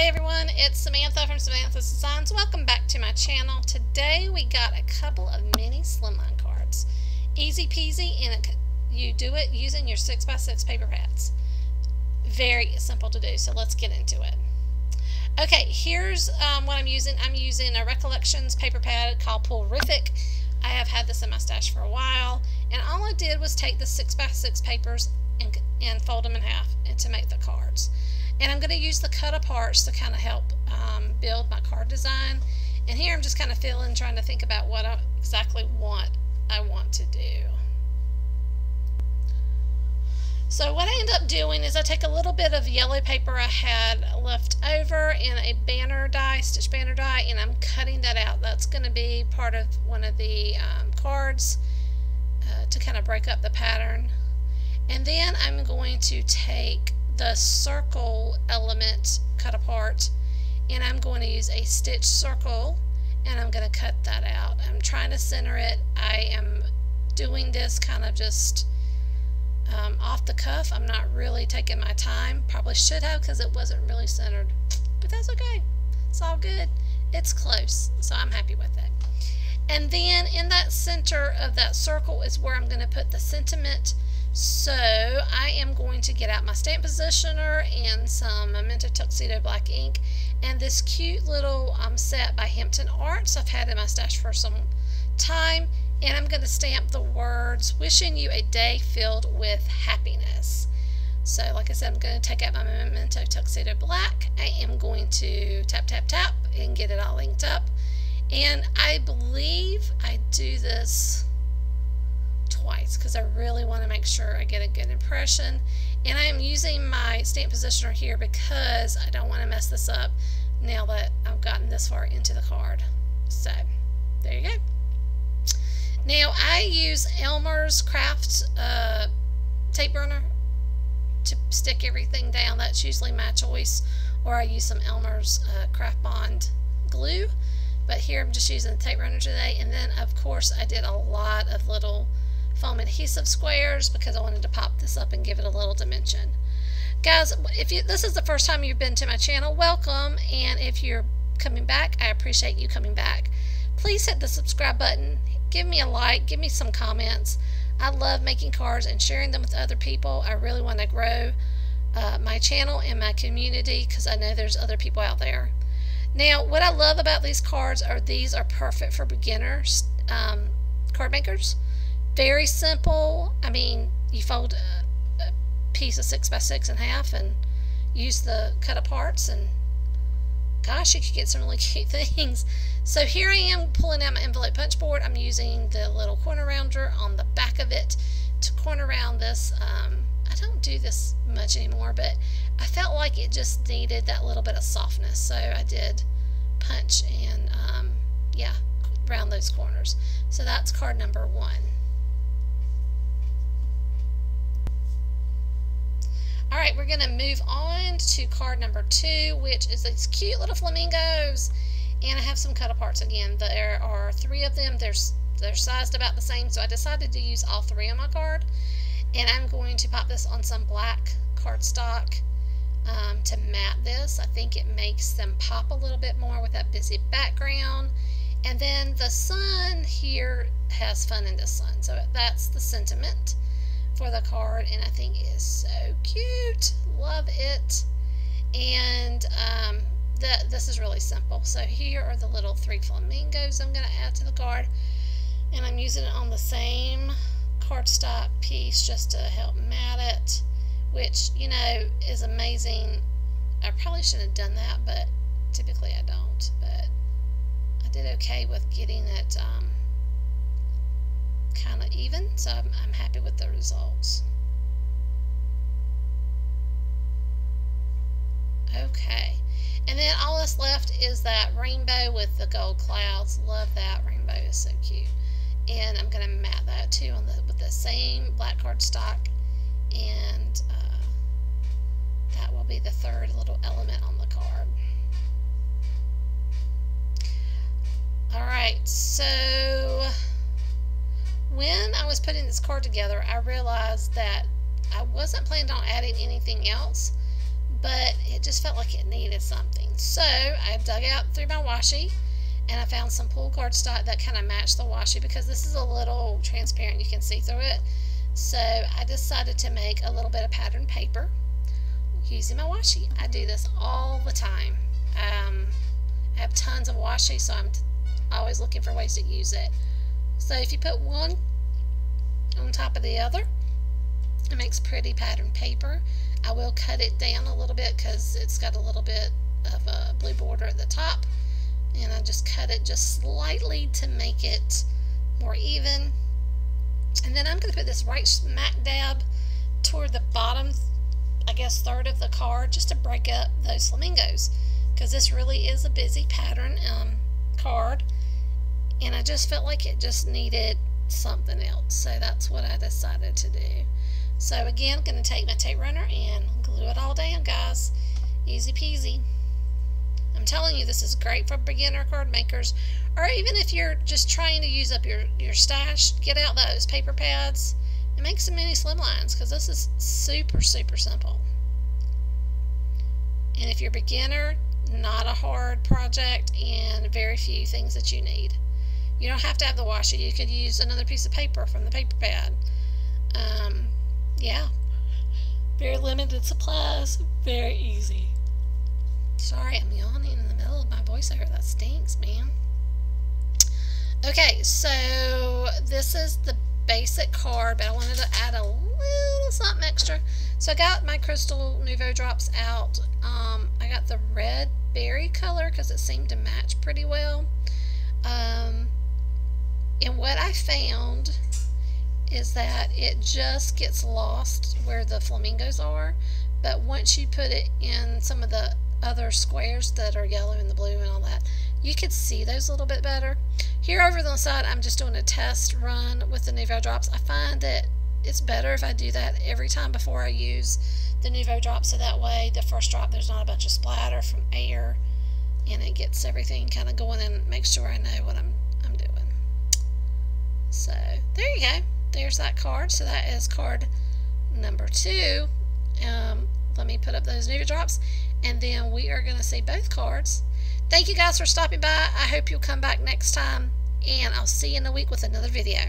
Hey everyone, it's Samantha from Samantha's Designs. Welcome back to my channel. Today we got a couple of mini slimline cards. Easy peasy, and you do it using your 6x6 paper pads. Very simple to do, so let's get into it. Okay, here's what I'm using. I'm using a Recollections paper pad called Pulrific. I have had this in my stash for a while, and all I did was take the 6x6 papers and fold them in half to make the cards. And I'm going to use the cut aparts to kind of help build my card design. And here I'm just kind of trying to think about what I want to do. So what I end up doing is I take a little bit of yellow paper I had left over in a banner die, stitch banner die, and I'm cutting that out. That's going to be part of one of the cards to kind of break up the pattern. And then I'm going to take the circle element cut apart, and I'm going to use a stitch circle, and I'm going to cut that out. I'm trying to center it. I am doing this kind of just off the cuff. I'm not really taking my time. Probably should have, because it wasn't really centered, but that's okay. It's all good. It's close, so I'm happy with it. And then in that center of that circle is where I'm going to put the sentiment. So I am going to get out my stamp positioner and some Memento Tuxedo black ink and this cute little set by Hampton Arts I've had in my stash for some time, and I'm going to stamp the words "Wishing you a day filled with happiness." So like I said, I'm going to take out my Memento Tuxedo black. I am going to tap tap tap and get it all inked up, and I believe I do this twice because I really want to make sure I get a good impression. And I am using my stamp positioner here because I don't want to mess this up now that I've gotten this far into the card. So there you go. Now I use Elmer's Craft tape burner to stick everything down. That's usually my choice, or I use some Elmer's Craft Bond glue, but here I'm just using the tape runner today. And then of course I did a lot of little foam adhesive squares because I wanted to pop this up and give it a little dimension. Guys, if this is the first time you've been to my channel, welcome, and if you're coming back, I appreciate you coming back. Please hit the subscribe button, give me a like, give me some comments. I love making cards and sharing them with other people. I really want to grow my channel and my community because I know there's other people out there. Now, what I love about these cards are these are perfect for beginners, card makers. Very simple. I mean, you fold a piece of 6x6 in half and use the cut aparts, and gosh, you could get some really cute things. So here I am pulling out my envelope punch board. I'm using the little corner rounder on the back of it to corner round this. I don't do this much anymore, but I felt like it just needed that little bit of softness, so I did punch and yeah, round those corners. So that's card number 1. Alright, we're going to move on to card number 2, which is these cute little flamingos. And I have some cut aparts again. There are 3 of them. They're sized about the same, so I decided to use all 3 on my card. And I'm going to pop this on some black cardstock to matte this. I think it makes them pop a little bit more with that busy background. And then the sun here has fun in the sun. So that's the sentiment for the card, and I think it is so cute. Love it. And this is really simple. So here are the little 3 flamingos I'm going to add to the card, and I'm using it on the same cardstock piece just to help mat it, which, you know, is amazing. I probably should have done that, but typically I don't, but I did okay with getting it kind of even, so I'm happy with the results. Okay, and then all that's left is that rainbow with the gold clouds. Love that rainbow, is so cute. And I'm going to mat that too with the same black cardstock, and that will be the 3rd little element on the card. Alright, so when I was putting this card together, I realized that I wasn't planning on adding anything else, but it just felt like it needed something. So I dug out through my washi, and I found some pull cardstock that kind of matched the washi because this is a little transparent, you can see through it. So I decided to make a little bit of pattern paper using my washi. I do this all the time. I have tons of washi, so I'm always looking for ways to use it. So if you put one on top of the other, it makes pretty pattern paper. I will cut it down a little bit because it's got a little bit of a blue border at the top, and I just cut it just slightly to make it more even. And then I'm going to put this right smack dab toward the bottom, I guess, third of the card, just to break up those flamingos, because this really is a busy pattern card, and I just felt like it just needed something else, so that's what I decided to do. So again, I'm going to take my tape runner and glue it all down, guys. Easy peasy. I'm telling you, this is great for beginner card makers, or even if you're just trying to use up your stash. Get out those paper pads and make some mini slimlines, because this is super simple. And if you're a beginner, not a hard project, and very few things that you need. You don't have to have the washi. You could use another piece of paper from the paper pad. Yeah, very limited supplies, very easy. Sorry, I'm yawning in the middle of my voiceover. That stinks, man. Okay, so this is the basic card, but I wanted to add a little something extra. So I got my crystal Nouveau drops out. I got the red berry color because it seemed to match pretty well. And what I found is that it just gets lost where the flamingos are, but once you put it in some of the other squares that are yellow and the blue and all that, you could see those a little bit better. Here over on the side, I'm just doing a test run with the Nouveau drops. I find that it's better if I do that every time before I use the Nouveau drops, so that way the first drop there's not a bunch of splatter from air, and it gets everything kind of going and makes sure I know what I'm doing. So there you go. There's that card. So that is card number 2. Let me put up those Nouveau drops, and then we are going to see both cards. Thank you guys for stopping by. I hope you'll come back next time, and I'll see you in a week with another video.